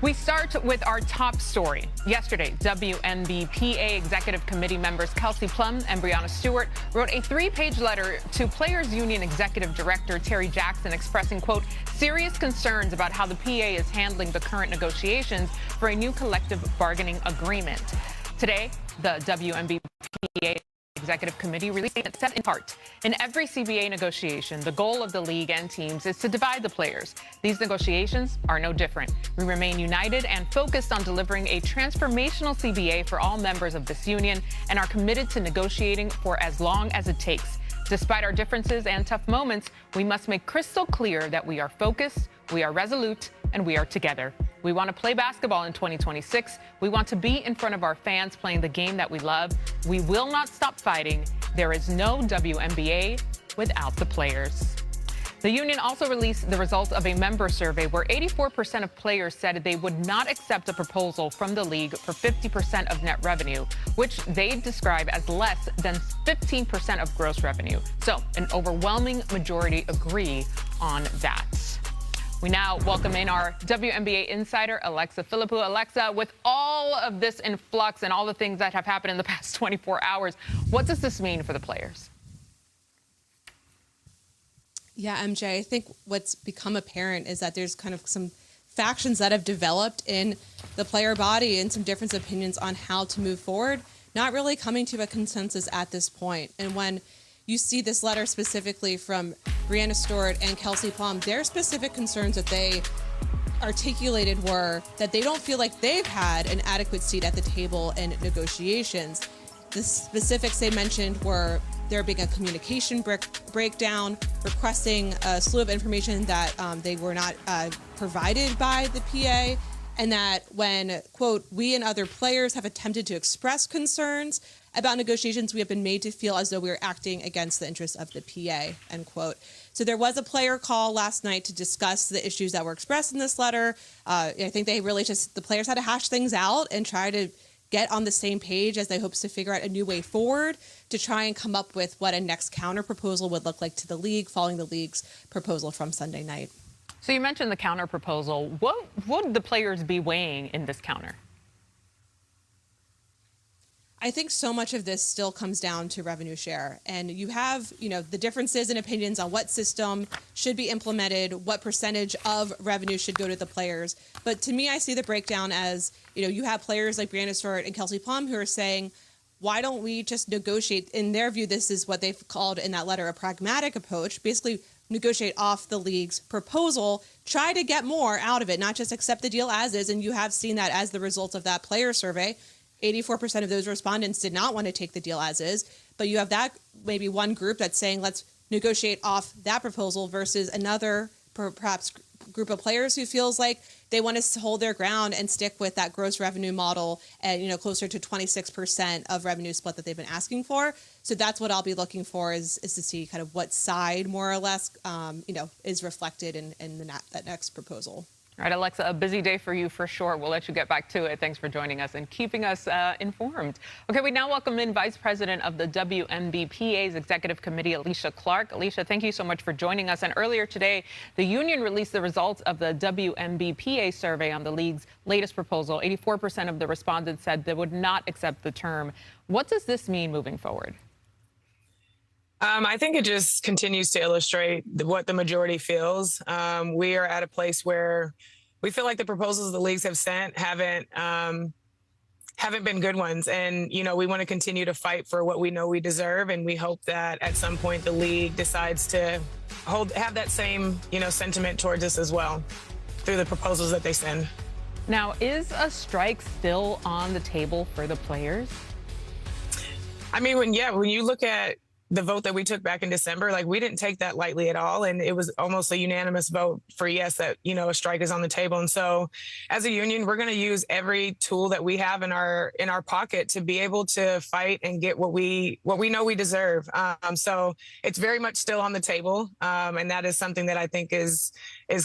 We start with our top story. Yesterday, WNBPA Executive Committee members Kelsey Plum and Breanna Stewart wrote a 3-page letter to Players Union Executive Director Terry Jackson expressing, quote, serious concerns about how the PA is handling the current negotiations for a new collective bargaining agreement. Today, the WNBPA Executive Committee released it said in part, in every CBA negotiation, the goal of the league and teams is to divide the players. These negotiations are no different. We remain united and focused on delivering a transformational CBA for all members of this union and are committed to negotiating for as long as it takes. Despite our differences and tough moments, we must make crystal clear that we are focused, we are resolute, and we are together. We want to play basketball in 2026. We want to be in front of our fans playing the game that we love. We will not stop fighting. There is no WNBA without the players. The union also released the results of a member survey where 84% of players said they would not accept a proposal from the league for 50% of net revenue, which they describe as less than 15% of gross revenue. So an overwhelming majority agree on that. We now welcome in our WNBA insider, Alexa Philippou. Alexa, with all of this in flux and all the things that have happened in the past 24 hours, what does this mean for the players? Yeah, MJ, I think what's become apparent is that there's kind of some factions that have developed in the player body and some different opinions on how to move forward, not really coming to a consensus at this point. And when you see this letter specifically from Breanna Stewart and Kelsey Plum, their specific concerns that they articulated were that they don't feel like they've had an adequate seat at the table in negotiations. The specifics they mentioned were there being a communication breakdown, requesting a slew of information that they were not provided by the PA, and that when, quote, we and other players have attempted to express concerns about negotiations, we have been made to feel as though we are acting against the interests of the PA, end quote. So there was a player call last night to discuss the issues that were expressed in this letter. I think they really the players had to hash things out and try to get on the same page as they hopes to figure out a new way forward to try and come up with what a next counter proposal would look like to the league following the league's proposal from Sunday night. So you mentioned the counter proposal. What would the players be weighing in this counter? I think so much of this still comes down to revenue share. And you have, the differences in opinions on what system should be implemented, what percentage of revenue should go to the players. But to me, I see the breakdown as, you have players like Breanna Stewart and Kelsey Plum who are saying, why don't we just negotiate? In their view, this is what they've called in that letter a pragmatic approach, basically negotiate off the league's proposal, try to get more out of it, not just accept the deal as is. And you have seen that as the result of that player survey. 84% of those respondents did not want to take the deal as is, but you have that maybe one group that's saying let's negotiate off that proposal versus another perhaps group of players who feels like they want to hold their ground and stick with that gross revenue model and closer to 26% of revenue split that they've been asking for. So that's what I'll be looking for is to see kind of what side more or less is reflected in that next proposal. All right, Alexa, a busy day for you for sure. We'll let you get back to it. Thanks for joining us and keeping us informed. Okay, we now welcome in Vice President of the WNBPA's Executive Committee, Alicia Clark. Alicia, thank you so much for joining us. And earlier today, the union released the results of the WNBPA survey on the league's latest proposal. 84% of the respondents said they would not accept the term. What does this mean moving forward? I think it just continues to illustrate what the majority feels. We are at a place where we feel like the proposals the leagues have sent haven't been good ones. And, we want to continue to fight for what we know we deserve. And we hope that at some point the league decides to have that same, sentiment towards us as well through the proposals that they send. Now, is a strike still on the table for the players? I mean, when you look at the vote that we took back in December, we didn't take that lightly at all. And it was almost a unanimous vote for yes, that, a strike is on the table. And so as a union, we're going to use every tool that we have in our pocket to be able to fight and get what we know we deserve. So it's very much still on the table. And that is something that I think is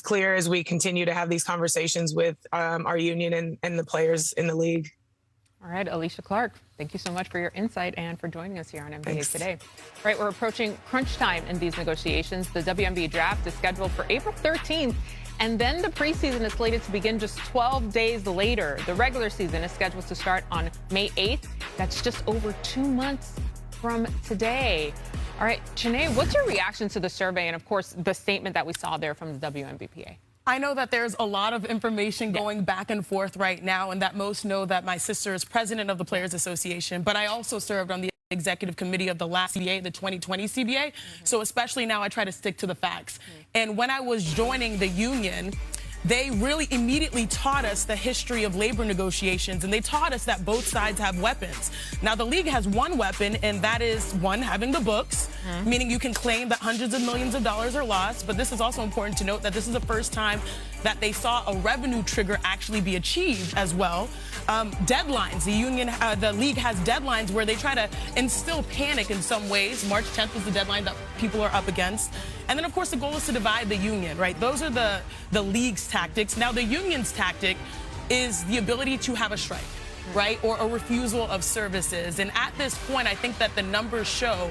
clear as we continue to have these conversations with our union and the players in the league. All right, Alicia Clark, thank you so much for your insight and for joining us here on NBA Thanks. Today. All right, we're approaching crunch time in these negotiations. The WNBA draft is scheduled for April 13th, And then the preseason is slated to begin just 12 days later. The regular season is scheduled to start on May 8th. That's just over 2 months from today. All right, Janae, what's your reaction to the survey and, of course, the statement that we saw there from the WNBPA? I know that there's a lot of information going back and forth right now, and that most know that my sister is president of the Players Association, but I also served on the executive committee of the last CBA, the 2020 CBA. So especially now I try to stick to the facts. And when I was joining the union, they really immediately taught us the history of labor negotiations, and they taught us that both sides have weapons. Now, the league has one weapon, and that is, one, having the books, meaning you can claim that hundreds of millions of dollars are lost. But this is also important to note that this is the first time that they saw a revenue trigger actually be achieved as well. Deadlines. The league has deadlines where they try to instill panic in some ways. March 10th is the deadline that people are up against. And then, of course, the goal is to divide the union, right? Those are the league's tactics. Now, the union's tactic is the ability to have a strike, right? Or a refusal of services. And at this point, I think that the numbers show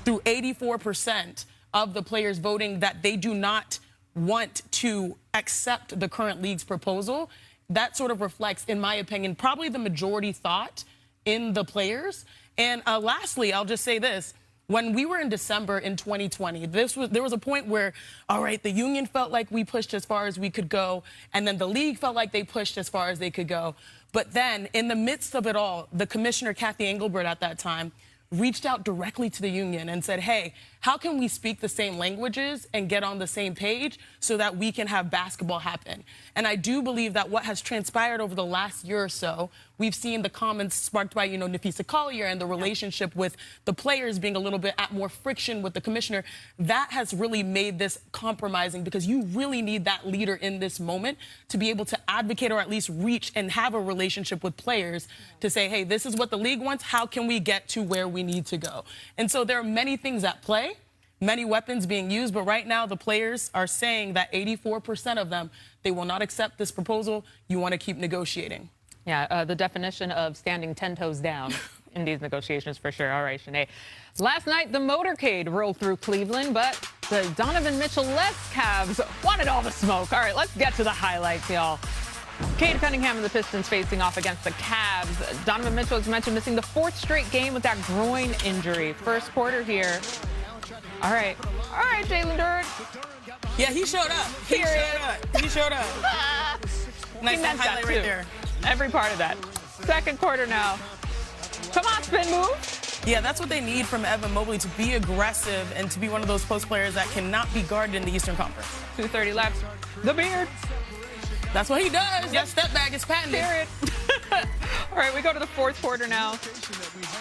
through 84% of the players voting that they do not want to accept the current league's proposal. That sort of reflects, in my opinion, probably the majority thought in the players. And lastly, I'll just say this. When we were in December in 2020, there was a point where, all right, the union felt like we pushed as far as we could go, and then the league felt like they pushed as far as they could go. But then, in the midst of it all, the commissioner, Kathy Engelbert, at that time, reached out directly to the union and said, hey, how can we speak the same languages and get on the same page so that we can have basketball happen? And I do believe that what has transpired over the last year or so, we've seen the comments sparked by, Nafisa Collier and the relationship with the players being a little bit at more friction with the commissioner. That has really made this compromising, because you really need that leader in this moment to be able to advocate or at least reach and have a relationship with players to say, hey, this is what the league wants. How can we get to where we need to go? And so there are many things at play, many weapons being used, but right now the players are saying that 84% of them, they will not accept this proposal. You want to keep negotiating. Yeah, the definition of standing 10 toes down in these negotiations for sure. All right, Shanae. Last night, the motorcade rolled through Cleveland, but the Donovan Mitchell-less Cavs wanted all the smoke. All right, let's get to the highlights, y'all. Cade Cunningham and the Pistons facing off against the Cavs. Donovan Mitchell, as mentioned, missing the 4th straight game with that groin injury. First quarter here. All right, Jalen Duren. Yeah, he showed up. He showed up. Nice highlight right there. Every part of that. Second quarter now. Come on, spin move. Yeah, that's what they need from Evan Mobley, to be aggressive and to be one of those post players that cannot be guarded in the Eastern Conference. 2:30 left. The beard. That's what he does. That step back is patented. Period. All right, we go to the fourth quarter now.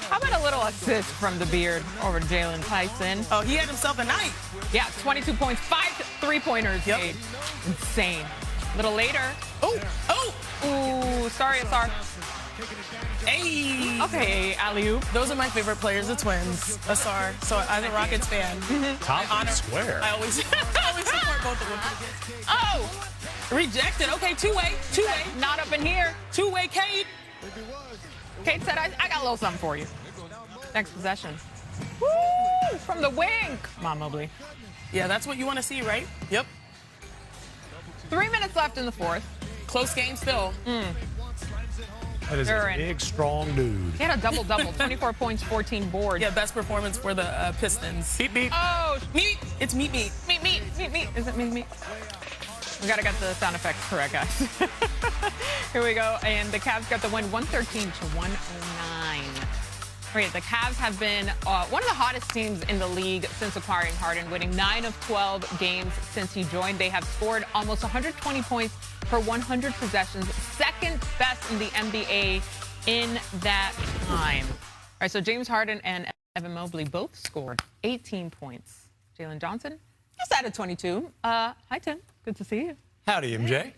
How about a little assist from the beard over Jalen Tyson? Oh, he had himself a night. Yeah, 22 points, 5 3-pointers. Yep. Insane. A little later. Ooh, sorry, Asar. Hey. Okay, alley-oop. Those are my favorite players, the twins, Asar. So as a Rockets fan, Square. I always support both of them. Oh! Rejected. Okay, two-way. Not up in here. Two-way, Cade. Cade said, I got a little something for you. Next possession. Woo! From the wing. Come on, Mobley. Yeah, that's what you want to see, right? Yep. 3 minutes left in the fourth. Close game still. That is a big, strong dude. He had a double-double, 24 points, 14 boards. Yeah, best performance for the Pistons. Beep, beep. Oh, Meat. It's meat. meat. Is it meat? We got to get the sound effects correct, guys. Here we go. And the Cavs got the win 113 to 109. All right, the Cavs have been one of the hottest teams in the league since acquiring Harden, winning 9 of 12 games since he joined. They have scored almost 120 points per 100 possessions, second best in the NBA in that time. All right, so James Harden and Evan Mobley both scored 18 points. Jalen Johnson just added 22. Hi, Tim. Good to see you. Howdy, MJ.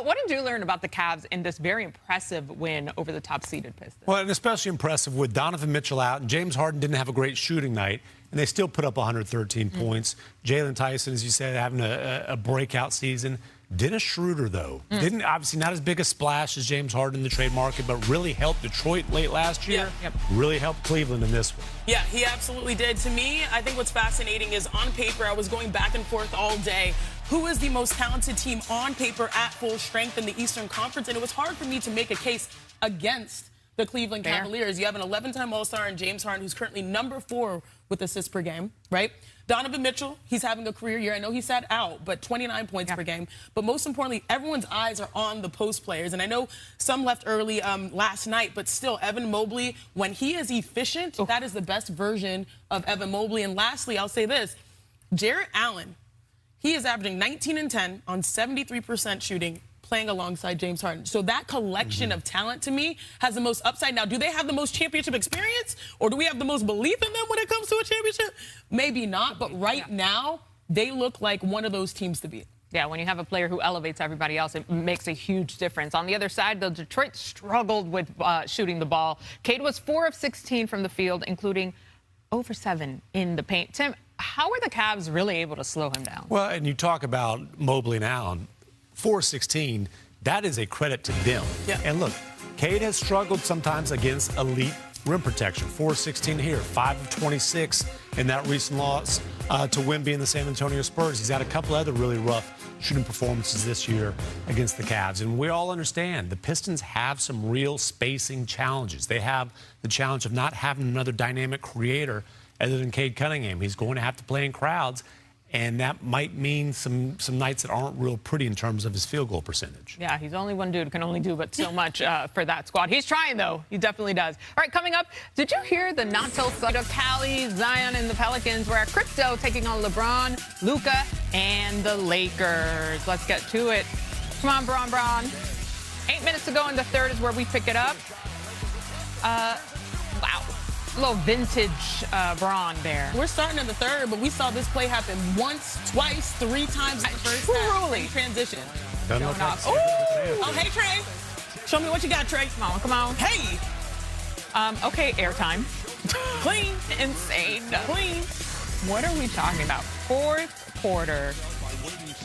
What did you learn about the Cavs in this very impressive win over the top-seeded Pistons? Well, and especially impressive with Donovan Mitchell out, and James Harden didn't have a great shooting night, and they still put up 113 points. Jalen Tyson, as you said, having a breakout season. Dennis Schroeder, though, didn't obviously not as big a splash as James Harden in the trade market, but really helped Detroit late last year. Yeah. Really helped Cleveland in this one. Yeah, he absolutely did. To me, I think what's fascinating is on paper, I was going back and forth all day. Who is the most talented team on paper at full strength in the Eastern Conference? And it was hard for me to make a case against the Cleveland Cavaliers. You have an 11-time All-Star in James Harden, who's currently number 4 with assists per game, right? Donovan Mitchell, he's having a career year. I know he sat out, but 29 points per game. But most importantly, everyone's eyes are on the post players. And I know some left early last night, but still, Evan Mobley, when he is efficient, that is the best version of Evan Mobley. And lastly, I'll say this, Jarrett Allen, he is averaging 19 and 10 on 73% shooting, playing alongside James Harden. So that collection of talent, to me, has the most upside. Now, do they have the most championship experience, or do we have the most belief in them when it comes to a championship? Maybe not, but right now, they look like one of those teams to beat. Yeah, when you have a player who elevates everybody else, it makes a huge difference. On the other side, though, Detroit struggled with shooting the ball. Cade was 4 of 16 from the field, including over 7 in the paint. Tim, how are the Cavs really able to slow him down? Well, and you talk about Mobley and Allen. 4-16, that is a credit to them. Yeah. And look, Cade has struggled sometimes against elite rim protection. 4-16 here, 5 of 26 in that recent loss to Wemby and the San Antonio Spurs. He's had a couple other really rough shooting performances this year against the Cavs. And we all understand the Pistons have some real spacing challenges. They have the challenge of not having another dynamic creator other than Cade Cunningham. He's going to have to play in crowds. And that might mean some nights that aren't real pretty in terms of his field goal percentage. Yeah, he's only one dude, can only do but so much for that squad. He's trying, though. He definitely does. All right, coming up, did you hear the not-so-subtle of Cali, Zion, and the Pelicans? We're at Crypto taking on LeBron, Luka, and the Lakers. Let's get to it. Come on, Bron. 8 minutes to go in the third is where we pick it up. Wow. A little vintage Braun there. We're starting in the third, but we saw this play happen once, twice, 3 times in the first half. Transition. Oh, hey, Trey. Show me what you got, Trey. Come on. Hey. Okay, airtime. Clean. Insane. Clean. What are we talking about? Fourth quarter.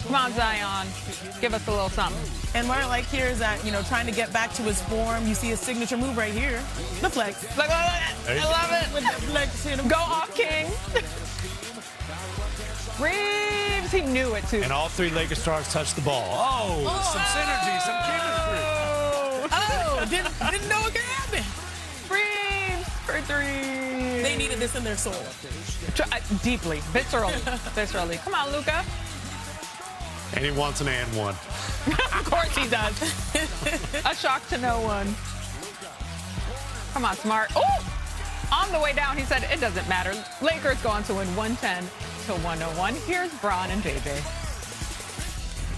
Come on, Zion. Give us a little something. And what I like here is that, trying to get back to his form, you see his signature move right here. The flex. Look at it. I love it. With the flex, hit him. Go off, King. Reeves, he knew it, too. And all 3 Lakers stars touched the ball. Some synergy, some chemistry. Didn't know it could happen. Reeves for 3. They needed this in their soul. Deeply. Viscerally. Come on, Luka. And he wants an and one. Of course he does. A shock to no one. Come on, Smart. Oh! On the way down, he said, it doesn't matter. Lakers go on to win 110-101. Here's Bron and JJ.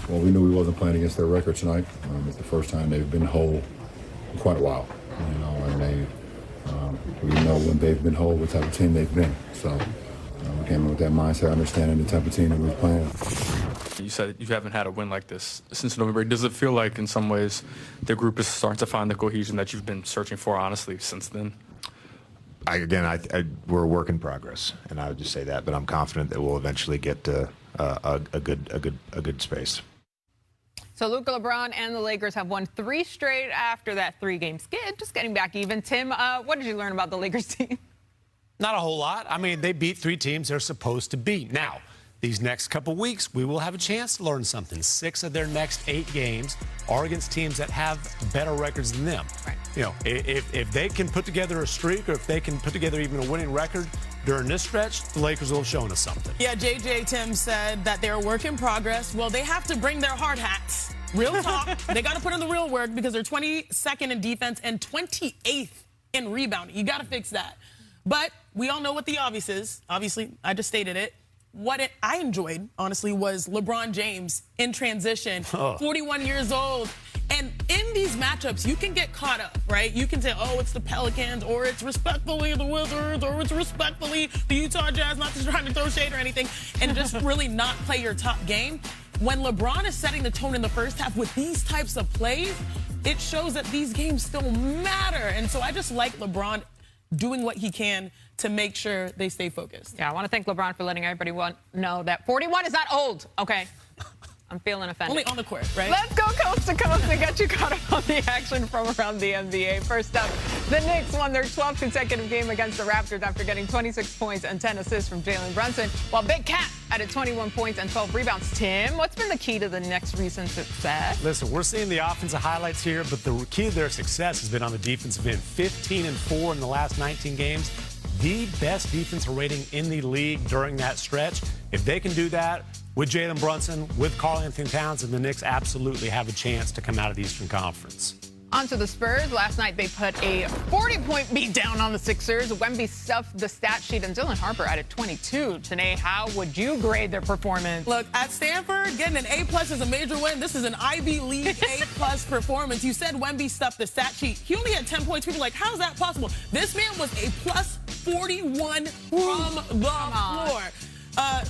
Well, we knew we wasn't playing against their record tonight. It's the first time they've been whole in quite a while. And we know when they've been whole what type of team they've been. So we came in with that mindset, understanding the type of team that we're playing. You said you haven't had a win like this since November. Does it feel like in some ways the group is starting to find the cohesion that you've been searching for, honestly, since then? We're a work in progress, and I would just say that. But I'm confident that we'll eventually get to a good space. So Luka, LeBron, and the Lakers have won 3 straight after that 3-game skid, just getting back even. Tim, what did you learn about the Lakers team? Not a whole lot. I mean, they beat 3 teams they're supposed to beat. Now, these next couple weeks, we will have a chance to learn something. 6 of their next 8 games are against teams that have better records than them. Right. If they can put together a streak, or if they can put together even a winning record during this stretch, the Lakers will have shown us something. Yeah, JJ Tim said that they're a work in progress. Well, they have to bring their hard hats. Real talk. They got to put in the real work because they're 22nd in defense and 28th in rebounding. You got to fix that. But we all know what the obvious is. Obviously, I just stated it. What I enjoyed, honestly, was LeBron James in transition, 41 years old. And in these matchups, you can get caught up, right? You can say, oh, it's the Pelicans, or it's respectfully the Wizards, or it's respectfully the Utah Jazz, not just trying to throw shade or anything, and just really not play your top game. When LeBron is setting the tone in the first half with these types of plays, it shows that these games still matter. And so I just like LeBron doing what he can to make sure they stay focused. Yeah, I want to thank LeBron for letting everybody know that 41 is not old, okay? I'm feeling offended. Only on the court, right? Let's go coast to coast and get you caught up on the action from around the NBA. First up, the Knicks won their 12th consecutive game against the Raptors after getting 26 points and 10 assists from Jalen Brunson, while Big Cat added 21 points and 12 rebounds. Tim, what's been the key to the Knicks' recent success? Listen, we're seeing the offensive highlights here, but the key to their success has been on the defensive end. 15-4 in the last 19 games. The best defensive rating in the league during that stretch. If they can do that with Jalen Brunson, with Karl-Anthony Towns, and the Knicks absolutely have a chance to come out of the Eastern Conference. On to the Spurs. Last night, they put a 40-point beat down on the Sixers. Wemby stuffed the stat sheet, and Dylan Harper added 22. Today, how would you grade their performance? Look, at Stanford, getting an A+ is a major win. This is an Ivy League A+ performance. You said Wemby stuffed the stat sheet. He only had 10 points. People are like, how is that possible? This man was a plus 41 from the floor.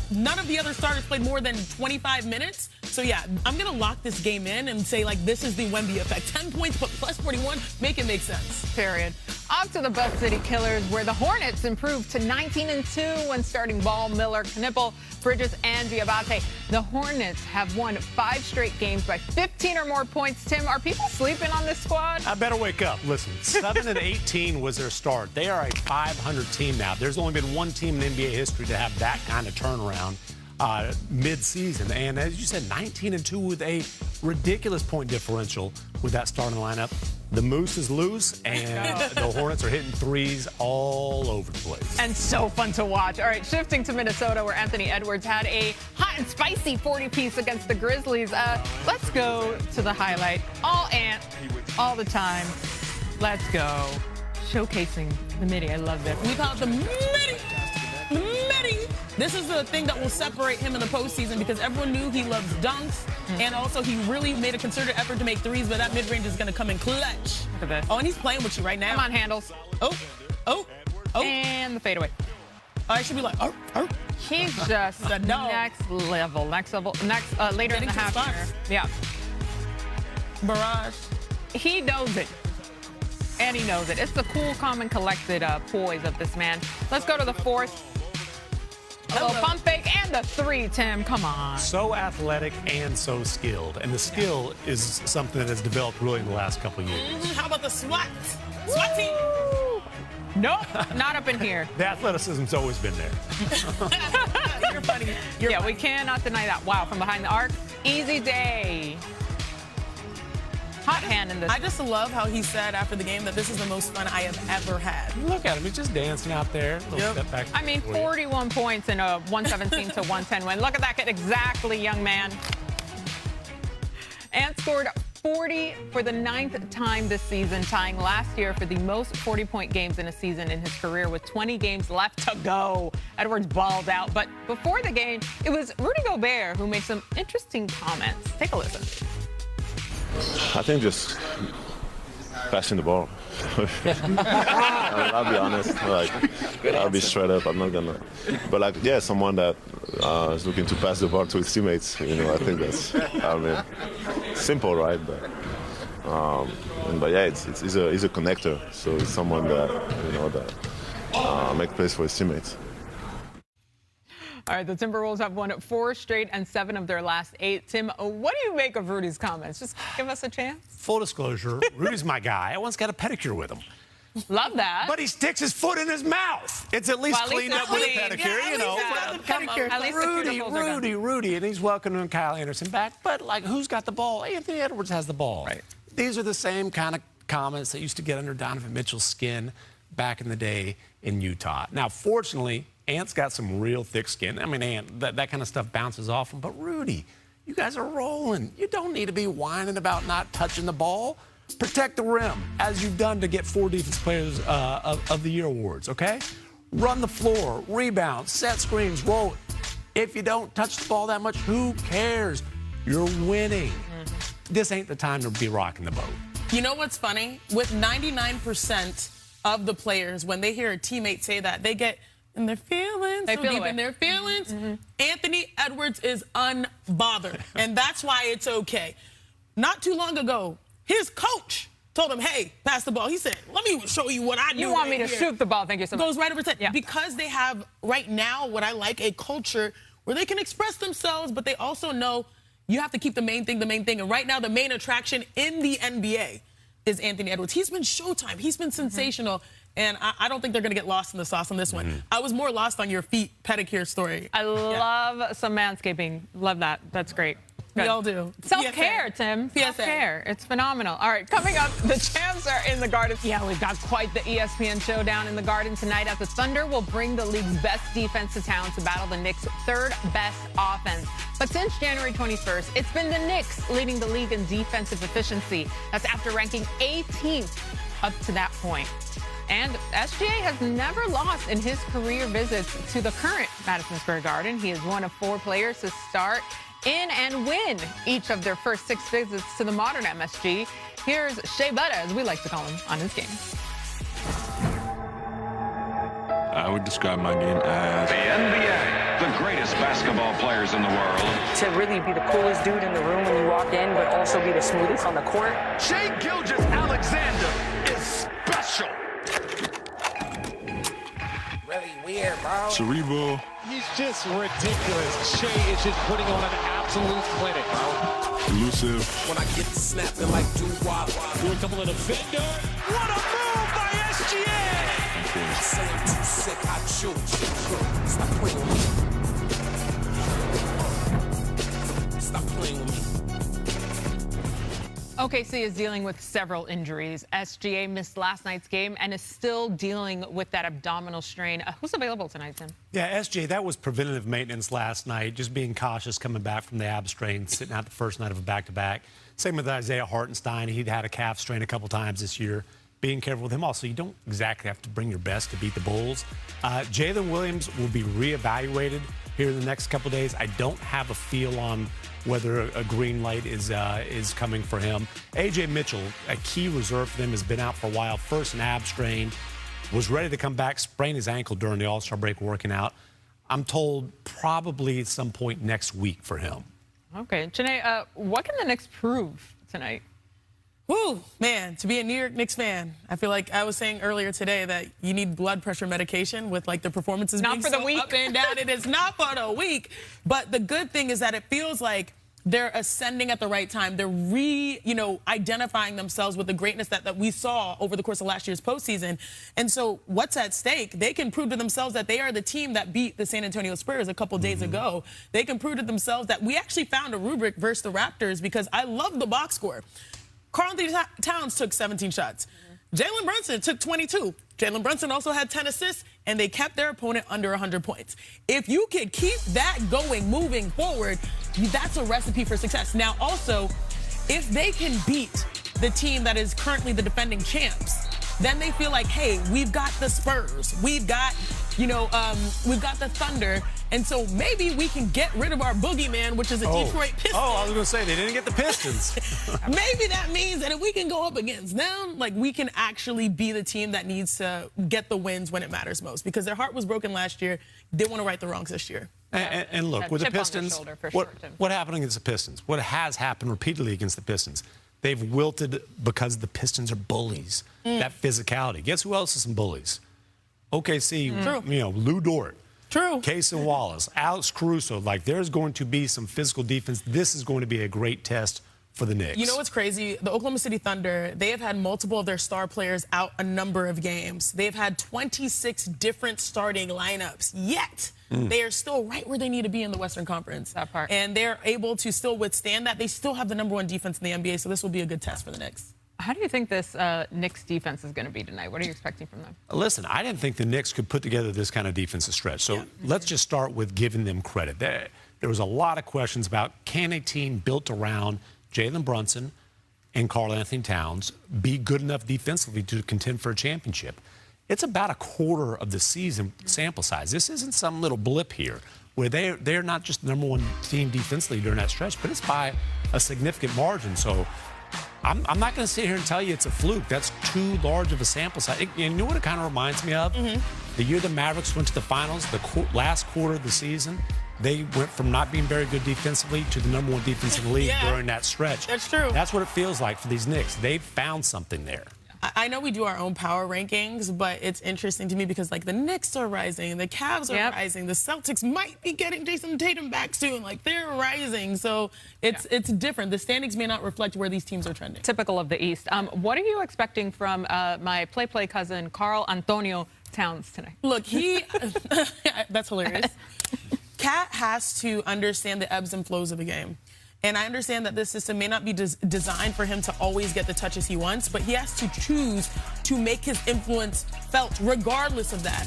None of the other starters played more than 25 minutes. So, yeah, I'm going to lock this game in and say, like, this is the Wemby effect. 10 points, but plus 41, make it make sense. Period. Off to the Buck City Killers, where the Hornets improved to 19-2 when starting Ball, Miller, Knipple, Bridges, and Diabate. The Hornets have won 5 straight games by 15 or more points. Tim, are people sleeping on this squad? I better wake up. Listen, 7-18 was their start. They are a 500 team now. There's only been one team in NBA history to have that kind of turnaround mid-season. And as you said, 19-2 with a ridiculous point differential with that starting lineup. The Moose is loose, and the Hornets are hitting threes all over the place. And so fun to watch. All right, shifting to Minnesota, where Anthony Edwards had a hot and spicy 40-piece against the Grizzlies. Let's go to the highlight. All Ant, all the time. Let's go. Showcasing the midi. I love this. We call it the midi. This is the thing that will separate him in the postseason because everyone knew he loves dunks, and also he really made a concerted effort to make threes, but that mid-range is going to come in clutch. Look at this. Oh, and he's playing with you right now. Come on, handles. Oh. And the fadeaway. I should be like, He's just next level. Later in the half here. Yeah. Barrage. He knows it. And he knows it. It's the cool, calm, and collected poise of this man. Let's go to the fourth. A little pump fake and the 3, Tim. Come on. So athletic and so skilled. And the skill is something that has developed really in the last couple of years. How about the SWAT? SWAT team. Nope, not up in here. The athleticism's always been there. You're funny. We cannot deny that. Wow, from behind the arc, easy day. Hot hand in this. I just love how he said after the game that this is the most fun I have ever had. Look at him. He's just dancing out there. Step back. I mean, 41 points in a 117 to 110 win. Look at that kid. Exactly, young man. Ant scored 40 for the 9th time this season, tying last year for the most 40-point games in a season in his career with 20 games left to go. Edwards balled out. But before the game, it was Rudy Gobert who made some interesting comments. Take a listen. I think just passing the ball. I'll be honest. I'll be straight up. I'm not gonna. But someone that is looking to pass the ball to his teammates. I think that's. Simple, right? But he's a connector. So it's someone that that make plays for his teammates. All right, the Timberwolves have won 4 straight and 7 of their last 8. Tim, what do you make of Rudy's comments? Just give us a chance. Full disclosure, Rudy's my guy. I once got a pedicure with him. Love that. But he sticks his foot in his mouth. It's at least cleaned up with a pedicure, Rudy. And he's welcoming Kyle Anderson back. But, who's got the ball? Anthony Edwards has the ball. Right. These are the same kind of comments that used to get under Donovan Mitchell's skin back in the day in Utah. Now, fortunately, Ant's got some real thick skin. I mean, Ant, that kind of stuff bounces off him. But, Rudy, you guys are rolling. You don't need to be whining about not touching the ball. Protect the rim, as you've done to get 4 Defense Players of the Year awards, okay? Run the floor, rebound, set screens, roll. If you don't touch the ball that much, who cares? You're winning. This ain't the time to be rocking the boat. You know what's funny? With 99% of the players, when they hear a teammate say that, they get in their feelings, in their feelings. Anthony Edwards is unbothered, and that's why it's okay. Not too long ago, his coach told him, hey, pass the ball. He said, let me show you what I do. You want me to shoot the ball. Thank you so much. Goes right over to it. Because they have, right now, what I like, a culture where they can express themselves, but they also know you have to keep the main thing. And right now, the main attraction in the NBA is Anthony Edwards. He's been Showtime. He's been sensational. And I don't think they're going to get lost in the sauce on this one. I was more lost on your feet pedicure story. I love some manscaping. Love that. That's great. Good. We all do. Self-care, Tim. Self-care. It's phenomenal. All right, coming up, the champs are in the Garden. Yeah, we've got quite the ESPN showdown in the Garden tonight as the Thunder will bring the league's best defense to town to battle the Knicks' third best offense. But since January 21st, it's been the Knicks leading the league in defensive efficiency. That's after ranking 18th up to that point. And SGA has never lost in his career visits to the current Madison Square Garden. He is one of 4 players to start in and win each of their first 6 visits to the modern MSG. Here's Shea Butter, as we like to call him, on his game. I would describe my game as the NBA, the greatest basketball players in the world. To really be the coolest dude in the room when you walk in, but also be the smoothest on the court. Shai Gilgeous-Alexander is special. Really weird, bro. cerebral. He's just ridiculous. Shai is just putting on an absolute clinic, bro. Elusive. When I get to snapping like doo-wop. Do a couple of defender. What a move by SGA! I say I'm too sick, I chew. Stop playing with me. Stop playing with me. OKC is dealing with several injuries. SGA missed last night's game and is still dealing with that abdominal strain. Who's available tonight, Tim? Yeah, SGA, that was preventative maintenance last night, just being cautious coming back from the ab strain, sitting out the first night of a back-to-back. Same with Isaiah Hartenstein. He'd had a calf strain a couple times this year. Being careful with him. Also, you don't exactly have to bring your best to beat the Bulls. Jalen Williams will be reevaluated here in the next couple days. I don't have a feel on whether a green light is coming for him. A.J. Mitchell, a key reserve for them, has been out for a while. First an ab strain, was ready to come back, sprained his ankle during the All-Star break working out. I'm told probably at some point next week for him. Okay. Janae, what can the Knicks prove tonight? Woo, man, to be a New York Knicks fan, I feel like I was saying earlier today that you need blood pressure medication with like the performances not being for so the week. Up and down. It is not for the week. But the good thing is that it feels like they're ascending at the right time. They're identifying themselves with the greatness that we saw over the course of last year's postseason. And so what's at stake? They can prove to themselves that they are the team that beat the San Antonio Spurs a couple days ago. They can prove to themselves that we actually found a rubric versus the Raptors, because I love the box score. Karl-Anthony Towns took 17 shots. Jalen Brunson took 22. Jalen Brunson also had 10 assists, and they kept their opponent under 100 points. If you could keep that going, moving forward, that's a recipe for success. Now, also, if they can beat the team that is currently the defending champs, then they feel like, hey, we've got the Spurs. We've got, we've got the Thunder. And so maybe we can get rid of our boogeyman, which is a Detroit Pistons. Oh, I was going to say, they didn't get the Pistons. Maybe that means that if we can go up against them, like, we can actually be the team that needs to get the wins when it matters most, because their heart was broken last year. They want to right the wrongs this year. And look, with the Pistons, what happened against the Pistons? What has happened repeatedly against the Pistons? They've wilted because the Pistons are bullies. That physicality. Guess who else is some bullies? OKC, Lou Dort. True. Cason Wallace, Alex Caruso. Like, there's going to be some physical defense. This is going to be a great test for the Knicks. You know what's crazy? The Oklahoma City Thunder, they have had multiple of their star players out a number of games. They've had 26 different starting lineups, yet they are still right where they need to be in the Western Conference. That part. And they're able to still withstand that. They still have the #1 defense in the NBA, so this will be a good test for the Knicks. How do you think this Knicks defense is going to be tonight? What are you expecting from them? Listen, I didn't think the Knicks could put together this kind of defensive stretch. So let's just start with giving them credit. There was a lot of questions about, can a team built around Jalen Brunson and Karl-Anthony Towns be good enough defensively to contend for a championship? It's about a quarter of the season sample size. This isn't some little blip here where they're not just the #1 team defensively during that stretch, but it's by a significant margin. So I'm not going to sit here and tell you it's a fluke. That's too large of a sample size. You know what it kind of reminds me of? The year the Mavericks went to the finals, the last quarter of the season, they went from not being very good defensively to the #1 defense in the league during that stretch. That's true. That's what it feels like for these Knicks. They've found something there. I know we do our own power rankings, but it's interesting to me because, like, the Knicks are rising, the Cavs are rising, the Celtics might be getting Jason Tatum back soon. Like, they're rising. So it's different. The standings may not reflect where these teams are trending. Typical of the East. What are you expecting from my play cousin, Carl Antonio Towns, tonight? Look, that's hilarious. Cat has to understand the ebbs and flows of the game. And I understand that this system may not be designed for him to always get the touches he wants, but he has to choose to make his influence felt regardless of that.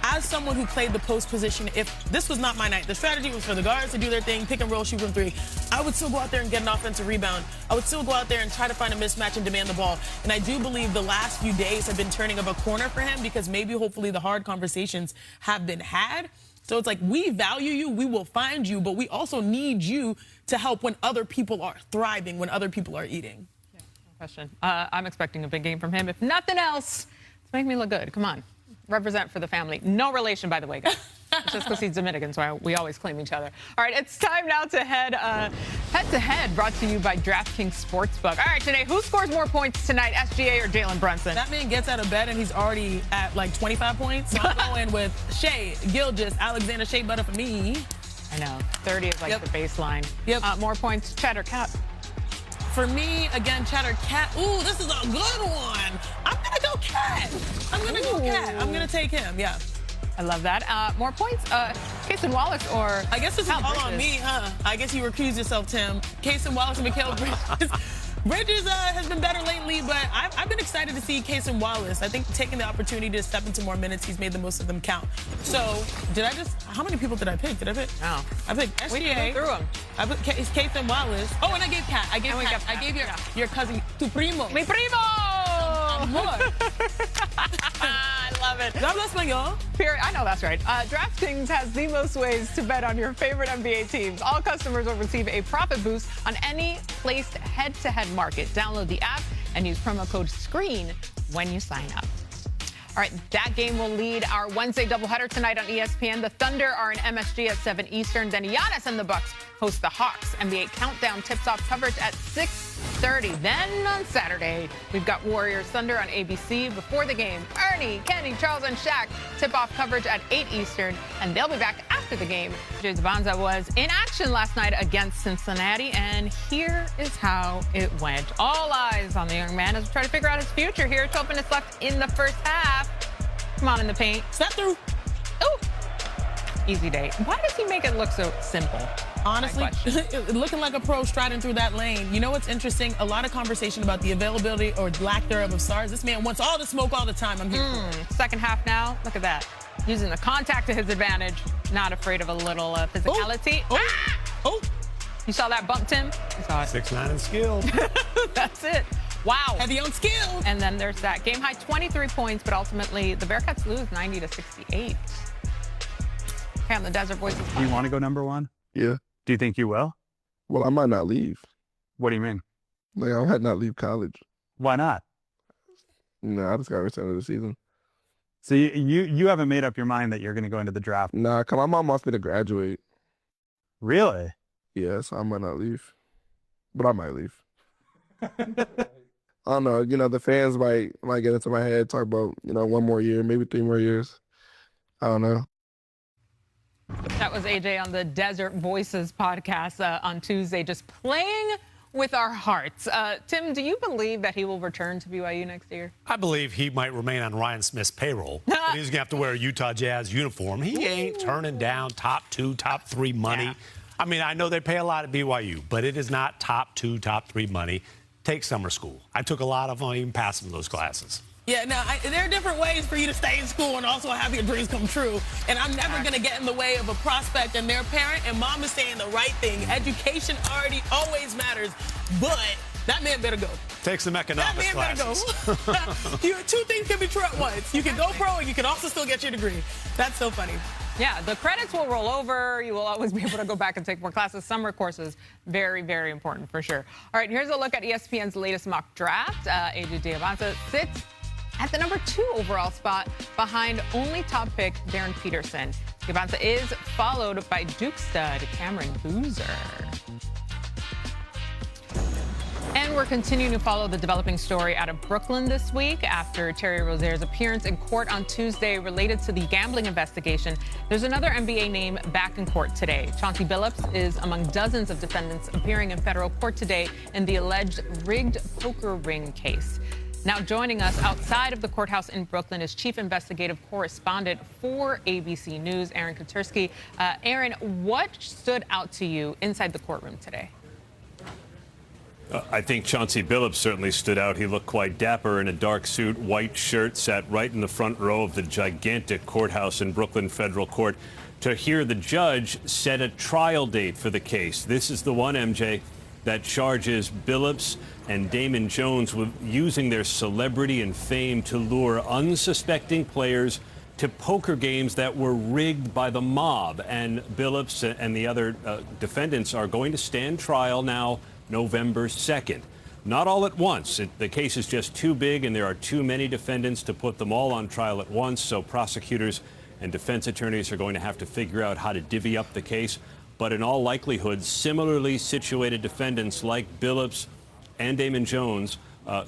As someone who played the post position, if this was not my night, the strategy was for the guards to do their thing, pick and roll, shoot from three, I would still go out there and get an offensive rebound. I would still go out there and try to find a mismatch and demand the ball. And I do believe the last few days have been turning of a corner for him because maybe hopefully the hard conversations have been had. So it's like, we value you, we will find you, but we also need you to help when other people are thriving, when other people are eating. Yeah, no question. I'm expecting a big game from him. If nothing else, to make me look good. Come on. Represent for the family. No relation, by the way, guys. It's just because he's Dominican, so we always claim each other. All right, it's time now to head to head, brought to you by DraftKings Sportsbook. All right, today, who scores more points tonight, SGA or Jalen Brunson? That man gets out of bed and he's already at like 25 points. So I'm going with Shea Gilgeous Alexander Shea Butter for me. I know. 30 is like the baseline. Yep. More points, Cheddar Cat. For me, again, Cheddar Cat. Ooh, this is a good one. I'm going to go Cat. I'm going to go Cat. I'm going to take him, yeah. I love that. More points, Casey Wallace or I guess this is all on me, huh? I guess you recuse yourself, Tim. Casey Wallace and Mikal Bridges. Bridges has been better lately, but I've been excited to see Casey Wallace. I think taking the opportunity to step into more minutes, he's made the most of them count. So, how many people did I pick? Oh. I picked SGA. We can go through them. I put Casey Wallace. Oh, and I gave Cat. I gave your cousin, tu primo. Mi primo! Amor. I love it. Habla español. I know that's right. DraftKings has the most ways to bet on your favorite NBA teams. All customers will receive a profit boost on any placed head-to-head market. Download the app and use promo code SCREEN when you sign up. All right, that game will lead our Wednesday doubleheader tonight on ESPN. The Thunder are in MSG at 7 Eastern. Then Giannis and the Bucks host the Hawks. NBA Countdown tips off coverage at 6:30. Then on Saturday, we've got Warriors Thunder on ABC. Before the game, Ernie, Kenny, Charles, and Shaq tip off coverage at 8 Eastern. And they'll be back after the game. Jay Zabanza was in action last night against Cincinnati. And here is how it went. All eyes on the young man as we try to figure out his future here. 12 minutes left in the first half. Come on in the paint. Step through. Ooh. Easy day. Why does he make it look so simple? Honestly, looking like a pro striding through that lane. You know what's interesting? A lot of conversation about the availability or lack thereof of stars. This man wants all the smoke all the time. I'm here for it. Second half now. Look at that. Using the contact to his advantage. Not afraid of a little physicality. Oh. You saw that bump, Tim? You saw it. 6'9" and skilled. That's it. Wow. Heavy on skill. And then there's that game high 23 points, but ultimately the Bearcats lose 90-68. Okay, on the Desert Voices. Do you want to go number one? Yeah. Do you think you will? Well, I might not leave. What do you mean? Like, I might not leave college. Why not? I just got to return to the season. So you haven't made up your mind that you're going to go into the draft? Nah, my mom wants me to graduate. Really? Yeah, so I might not leave. But I might leave. I don't know. The fans might get into my head, talk about, 1 more year, maybe 3 more years. I don't know. That was AJ on the Desert Voices podcast on Tuesday, just playing with our hearts. Tim, do you believe that he will return to BYU next year? I believe he might remain on Ryan Smith's payroll. But he's going to have to wear a Utah Jazz uniform. He ain't turning down top 2, top 3 money. Yeah. I mean, I know they pay a lot at BYU, but it is not top 2, top 3 money. Take summer school. I took a lot of them, even passed those classes. Yeah, no, there are different ways for you to stay in school and also have your dreams come true. And I'm never going to get in the way of a prospect and their parent, and mom is saying the right thing. Education always matters, but that man better go. Take some economics classes. That man better go. 2 things can be true at once. You can go pro and you can also still get your degree. That's so funny. Yeah, the credits will roll over. You will always be able to go back and take more classes. Summer courses, very, very important for sure. All right, here's a look at ESPN's latest mock draft. AJ Diavanza sits at the number 2 overall spot behind only top pick Darren Peterson. Diavanza is followed by Duke stud Cameron Boozer. And And we're continuing to follow the developing story out of Brooklyn this week after Terry Rozier's appearance in court on Tuesday related to the gambling investigation. There's another NBA name back in court today. Chauncey Billups is among dozens of defendants appearing in federal court today in the alleged rigged poker ring case. Now joining us outside of the courthouse in Brooklyn is chief investigative correspondent for ABC News, Aaron Katersky. Aaron, what stood out to you inside the courtroom today? I think Chauncey Billups certainly stood out. He looked quite dapper in a dark suit, white shirt, sat right in the front row of the gigantic courthouse in Brooklyn Federal Court to hear the judge set a trial date for the case. This is the one, MJ, that charges Billups and Damon Jones with using their celebrity and fame to lure unsuspecting players to poker games that were rigged by the mob. And Billups and the other defendants are going to stand trial now November 2nd. Not all at once. The case is just too big and there are too many defendants to put them all on trial at once, so prosecutors and defense attorneys are going to have to figure out how to divvy up the case. But in all likelihood, similarly situated defendants like Billups and Damon Jones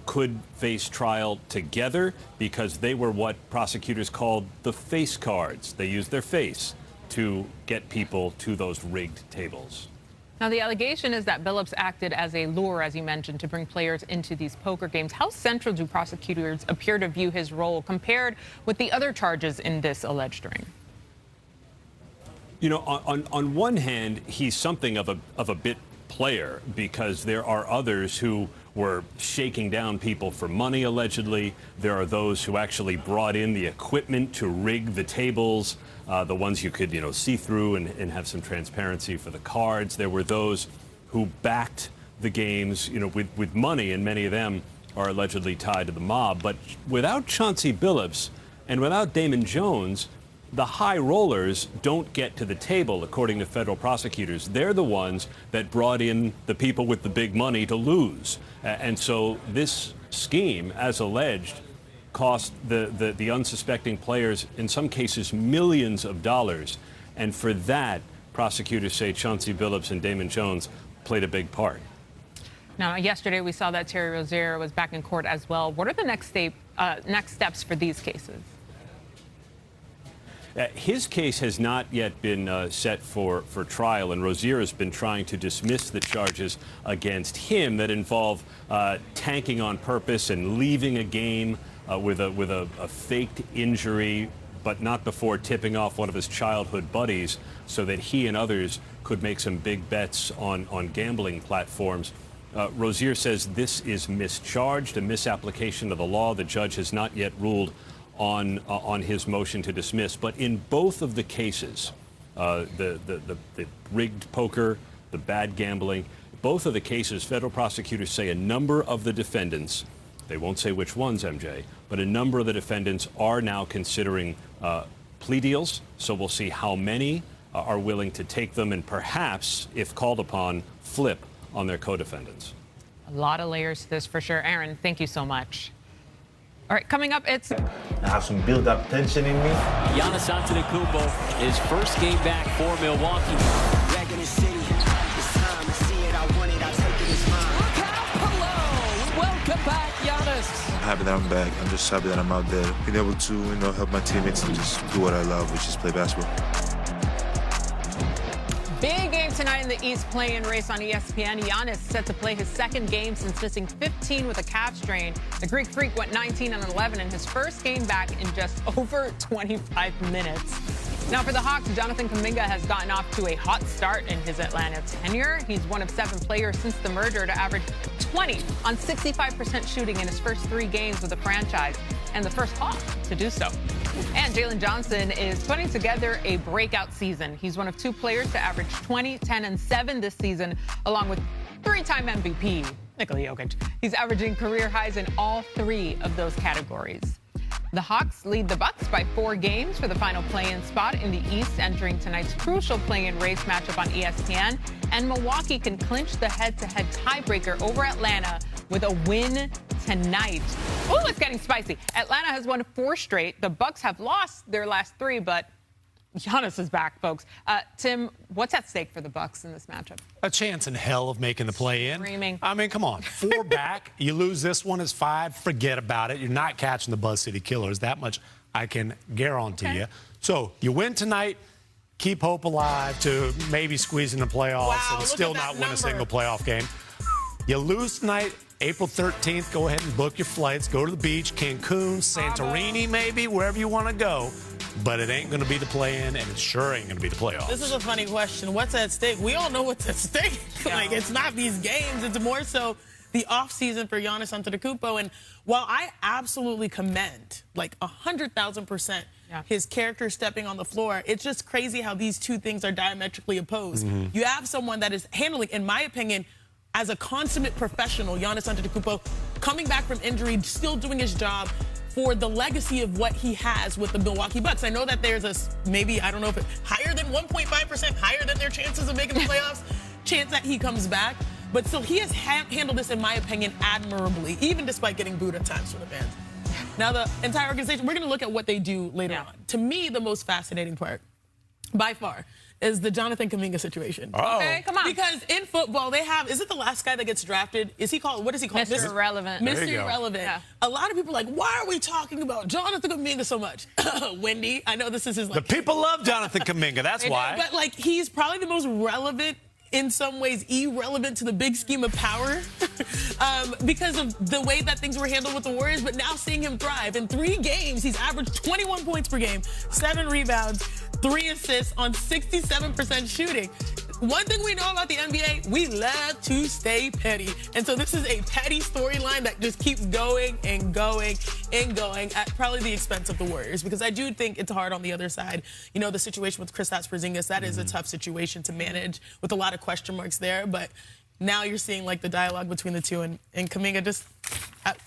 could face trial together because they were what prosecutors called the face cards. They used their face to get people to those rigged tables. Now, the allegation is that Billups acted as a lure, as you mentioned, to bring players into these poker games. How central do prosecutors appear to view his role compared with the other charges in this alleged ring? You know, on one hand, he's something of a bit player because there are others who were shaking down people for money, allegedly. There are those who actually brought in the equipment to rig the tables, the ones you could, see through and have some transparency for the cards. There were those who backed the games, with money, and many of them are allegedly tied to the mob. But without Chauncey Billups and without Damon Jones, the high rollers don't get to the table, according to federal prosecutors. They're the ones that brought in the people with the big money to lose. And so this scheme, as alleged, cost the unsuspecting players, in some cases, millions of dollars. And for that, prosecutors say Chauncey Billups and Damon Jones played a big part. Now, yesterday we saw that Terry Rozier was back in court as well. What are the next steps for these cases? His case has not yet been set for trial, and Rozier has been trying to dismiss the charges against him that involve tanking on purpose and leaving a game with a faked injury, but not before tipping off one of his childhood buddies so that he and others could make some big bets on gambling platforms. Rozier says this is mischarged, a misapplication of the law. The judge has not yet ruled on his motion to dismiss. But in both of the cases, the rigged poker, the bad gambling, both of the cases, federal prosecutors say a number of the defendants, they won't say which ones, MJ, but a number of the defendants are now considering plea deals. So we'll see how many are willing to take them and perhaps, if called upon, flip on their co-defendants. A lot of layers to this for sure. Aaron, thank you so much. All right, coming up, it's... I have some build-up tension in me. Giannis Antetokounmpo, his first game back for Milwaukee. Back in the city, it's time to see it. I want it, I take it, it's mine. Look out below! Welcome back, Giannis. I'm happy that I'm back. I'm just happy that I'm out there, being able to, help my teammates and just do what I love, which is play basketball. Big game tonight in the East play-in race on ESPN. Giannis set to play his second game since missing 15 with a calf strain. The Greek Freak went 19 and 11 in his first game back in just over 25 minutes. Now for the Hawks, Jonathan Kuminga has gotten off to a hot start in his Atlanta tenure. He's one of 7 players since the merger to average 20 on 65% shooting in his first 3 games with the franchise, and the first Hawk to do so. And Jalen Johnson is putting together a breakout season. He's one of 2 players to average 20, 10, and 7 this season, along with 3-time MVP Nikola Jokic. He's averaging career highs in all 3 of those categories. The Hawks lead the Bucks by 4 games for the final play-in spot in the East, entering tonight's crucial play-in race matchup on ESPN. And Milwaukee can clinch the head-to-head tiebreaker over Atlanta with a win tonight. Ooh, it's getting spicy. Atlanta has won 4 straight. The Bucks have lost their last 3, but Giannis is back, folks. Tim, what's at stake for the Bucks in this matchup? A chance in hell of making the play-in. Screaming. I mean, come on. 4 back. You lose this one, it's 5. Forget about it. You're not catching the Buzz City Killers. That much I can guarantee you. So you win tonight. Keep hope alive to maybe squeeze in the playoffs and still not win a single playoff game. You lose tonight, April 13th. Go ahead and book your flights. Go to the beach, Cancun, Santorini, maybe, wherever you want to go. But it ain't going to be the play-in, and it sure ain't going to be the playoffs. This is a funny question. What's at stake? We all know what's at stake. Like, it's not these games. It's more so the offseason for Giannis Antetokounmpo. And while I absolutely commend, like 100,000%, his character stepping on the floor, it's just crazy how these two things are diametrically opposed. You have someone that is handling, in my opinion, as a consummate professional, Giannis Antetokounmpo, coming back from injury, still doing his job, for the legacy of what he has with the Milwaukee Bucks. I know that there's a, maybe, I don't know if it's higher than 1.5%, higher than their chances of making the playoffs, chance that he comes back. But still, he has handled this, in my opinion, admirably, even despite getting booed at times from the fans. Now, the entire organization, we're going to look at what they do later on. To me, the most fascinating part, by far, is the Jonathan Kuminga situation. Okay, come on. Because in football, they have, is it the last guy that gets drafted? Is he called, what is he called? Mr. Irrelevant. Mr. Irrelevant. Yeah. A lot of people are like, why are we talking about Jonathan Kuminga so much? Wendy, I know this is his, like, the people love Jonathan Kuminga, that's why. But, like, he's probably the most relevant, in some ways irrelevant to the big scheme of power because of the way that things were handled with the Warriors, but now seeing him thrive. In 3 games, he's averaged 21 points per game, 7 rebounds, 3 assists on 67% shooting. One thing we know about the NBA, we love to stay petty. And so this is a petty storyline that just keeps going and going and going at probably the expense of the Warriors, because I do think it's hard on the other side. You know, the situation with Kristaps Porzingis, that is a tough situation to manage with a lot of question marks there. But now you're seeing, like, the dialogue between the two, and Kuminga just,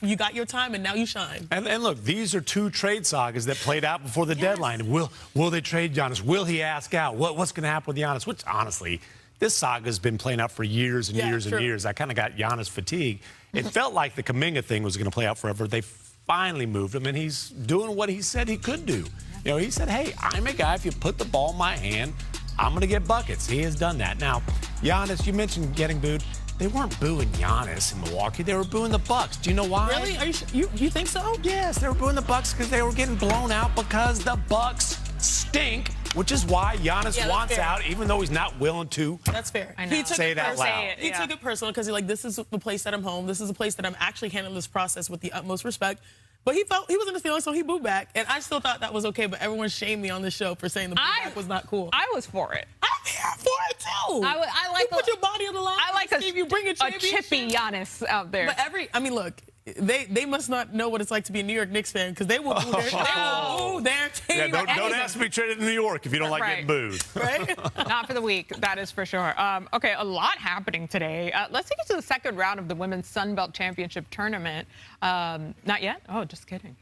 you got your time and now you shine. And look, these are 2 trade sagas that played out before the deadline. Will they trade Giannis? Will he ask out? What's going to happen with Giannis? Which, honestly, this saga's been playing out for years and years and years. I kind of got Giannis fatigue. It felt like the Kuminga thing was going to play out forever. They finally moved him, and he's doing what he said he could do. You know, he said, hey, I'm a guy, if you put the ball in my hand, I'm going to get buckets. He has done that. Now, Giannis, you mentioned getting booed. They weren't booing Giannis in Milwaukee. They were booing the Bucks. Do you know why? Really? Are you think so? Yes, they were booing the Bucks because they were getting blown out because the Bucks stink, which is why Giannis wants out, even though he's not willing to. That's fair. I know. He took say that loud. He took it personal because he's like, this is the place that I'm home. This is the place that I'm actually handling this process with the utmost respect. But he felt he was in his feelings, so he booed back. And I still thought that was okay, but everyone shamed me on this show for saying the boo back was not cool. I was for it. I'm here for it, too. I like you put your body on the line. I like you bring a chippy Giannis out there. But I mean, look, they must not know what it's like to be a New York Knicks fan, because they will boo their team. Yeah, don't ask to be traded to New York if you don't like getting booed. Right? Not for the week, that is for sure. Okay, a lot happening today. Let's take it to the second round of the Women's Sun Belt Championship Tournament. Not yet? Oh, just kidding.